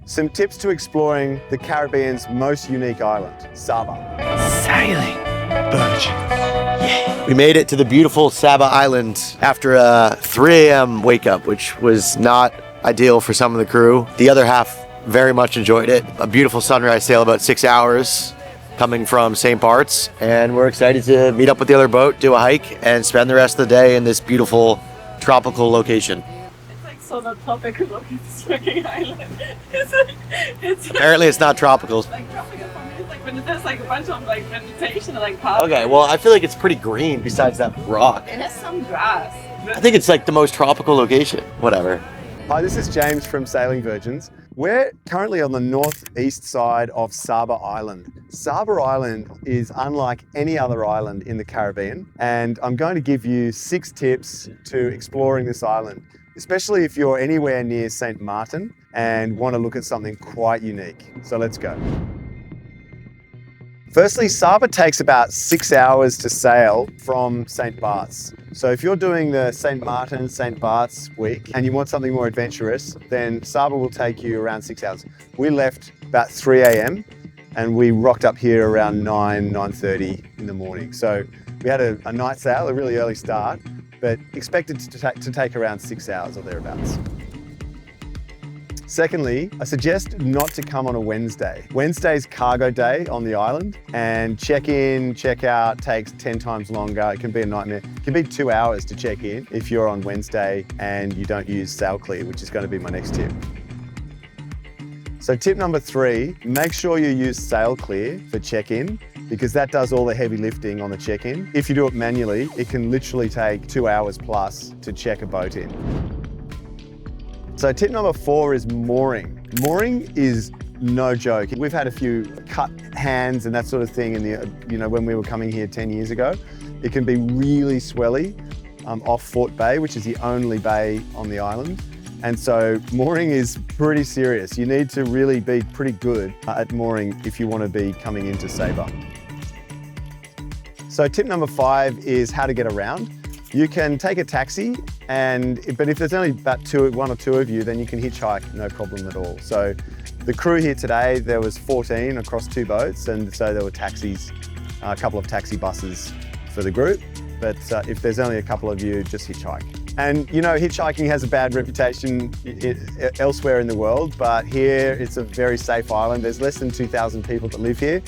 Some tips to exploring the Caribbean's most unique island, Saba. Sailing virgins. Yeah. We made it to the beautiful Saba Island after a 3 a.m. wake up, which was not ideal for some of the crew. The other half very much enjoyed it. A beautiful sunrise sail, about 6 hours coming from St. Barts. And we're excited to meet up with the other boat, do a hike, and spend the rest of the day in this beautiful tropical location. It's like so not tropical of this fucking island. It's Apparently it's not tropical. like tropical for me. It's like when there's like a bunch of like vegetation like parks. Okay, well, I feel like it's pretty green besides that rock. It has some grass. I think it's like the most tropical location. Whatever. Hi, this is James from Sailing Virgins. We're currently on the northeast side of Saba Island. Saba Island is unlike any other island in the Caribbean, and I'm going to give you 6 tips to exploring this island, especially if you're anywhere near St. Martin and want to look at something quite unique. So let's go. Firstly, Saba takes about 6 hours to sail from St. Barts. So if you're doing the St. Martin, St. Barts week and you want something more adventurous, then Saba will take you around 6 hours. We left about 3 a.m. and we rocked up here around 9:30 in the morning. So we had a night sail, a really early start, but expected to take around 6 hours or thereabouts. Secondly, I suggest not to come on a Wednesday. Wednesday's cargo day on the island, and check-in, check-out takes 10 times longer. It can be a nightmare. It can be 2 hours to check in if you're on Wednesday and you don't use SailClear, which is going to be my next tip. So tip number 3, make sure you use SailClear for check-in, because that does all the heavy lifting on the check-in. If you do it manually, it can literally take 2 hours plus to check a boat in. So tip number 4 is mooring. Mooring is no joke. We've had a few cut hands and that sort of thing when we were coming here 10 years ago. It can be really swelly off Fort Bay, which is the only bay on the island. And so mooring is pretty serious. You need to really be pretty good at mooring if you want to be coming into Saba. So tip number 5 is how to get around. You can take a taxi, but if there's only about 1 or 2 of you, then you can hitchhike, no problem at all. So the crew here today, there was 14 across 2 boats, and so there were taxis, a couple of taxi buses for the group. But if there's only a couple of you, just hitchhike. And you know, hitchhiking has a bad reputation elsewhere in the world, but here it's a very safe island. There's less than 2,000 people that live here,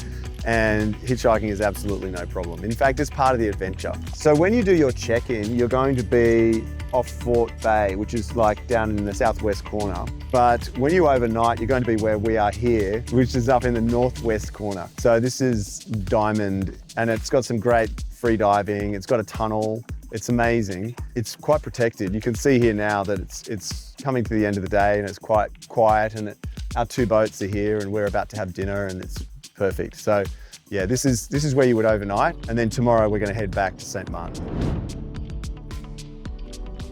and hitchhiking is absolutely no problem. In fact, it's part of the adventure. So when you do your check-in, you're going to be off Fort Bay, which is like down in the southwest corner. But when you overnight, you're going to be where we are here, which is up in the northwest corner. So this is Diamond, and it's got some great free diving. It's got a tunnel. It's amazing. It's quite protected. You can see here now that it's coming to the end of the day and it's quite quiet, and our 2 boats are here and we're about to have dinner, and it's perfect. So yeah, this is where you would overnight, and then tomorrow we're going to head back to St. Martin.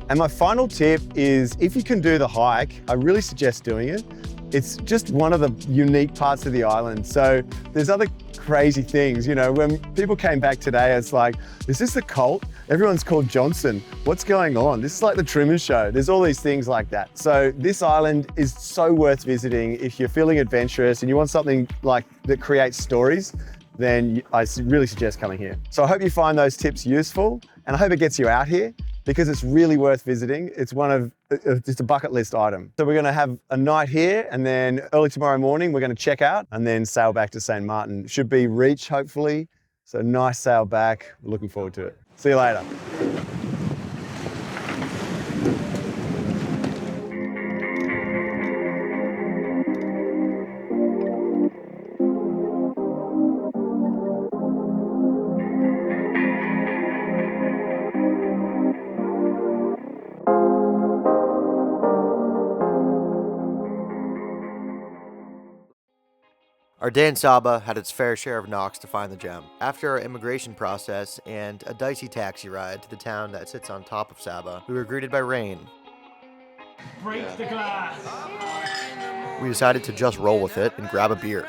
And my final tip is, if you can do the hike, I really suggest doing it. It's just one of the unique parts of the island. So there's other crazy things, when people came back today, it's like, is this a cult? Everyone's called Johnson. What's going on? This is like the Truman Show. There's all these things like that. So this island is so worth visiting. If you're feeling adventurous and you want something like that creates stories, then I really suggest coming here. So I hope you find those tips useful, and I hope it gets you out here, because it's really worth visiting. It's a bucket list item. So we're gonna have a night here, and then early tomorrow morning, we're gonna check out and then sail back to St. Martin. Should be Reach, hopefully. So nice sail back. We're looking forward to it. See you later. Our day in Saba had its fair share of knocks to find the gem. After our immigration process and a dicey taxi ride to the town that sits on top of Saba, we were greeted by rain. Break the glass. We decided to just roll with it and grab a beer.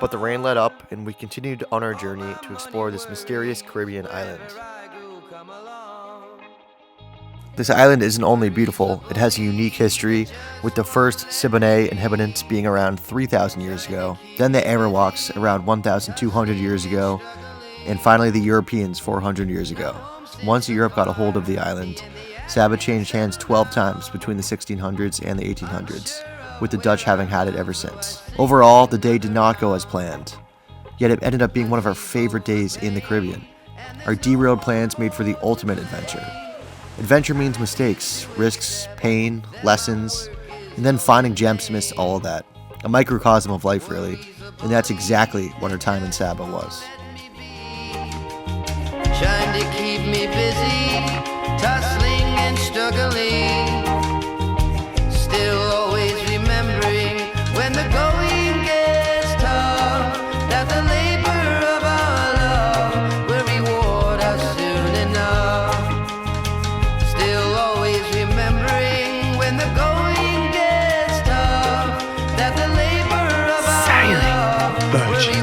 But the rain let up, and we continued on our journey to explore this mysterious Caribbean island. This island isn't only beautiful, it has a unique history, with the first Siboney inhabitants being around 3,000 years ago, then the Arawaks around 1,200 years ago, and finally the Europeans 400 years ago. Once Europe got a hold of the island, Saba changed hands 12 times between the 1600s and the 1800s, with the Dutch having had it ever since. Overall, the day did not go as planned, yet it ended up being one of our favorite days in the Caribbean. Our derailed plans made for the ultimate adventure. Adventure means mistakes, risks, pain, lessons, and then finding gems amidst all of that. A microcosm of life, really, and that's exactly what our time in Saba was. Trying to keep me busy, tussling and struggling, still always remembering when the going gets tough, that the labor of our love will reward us soon enough. Still always remembering when the going gets tough, that the labor of our love will reward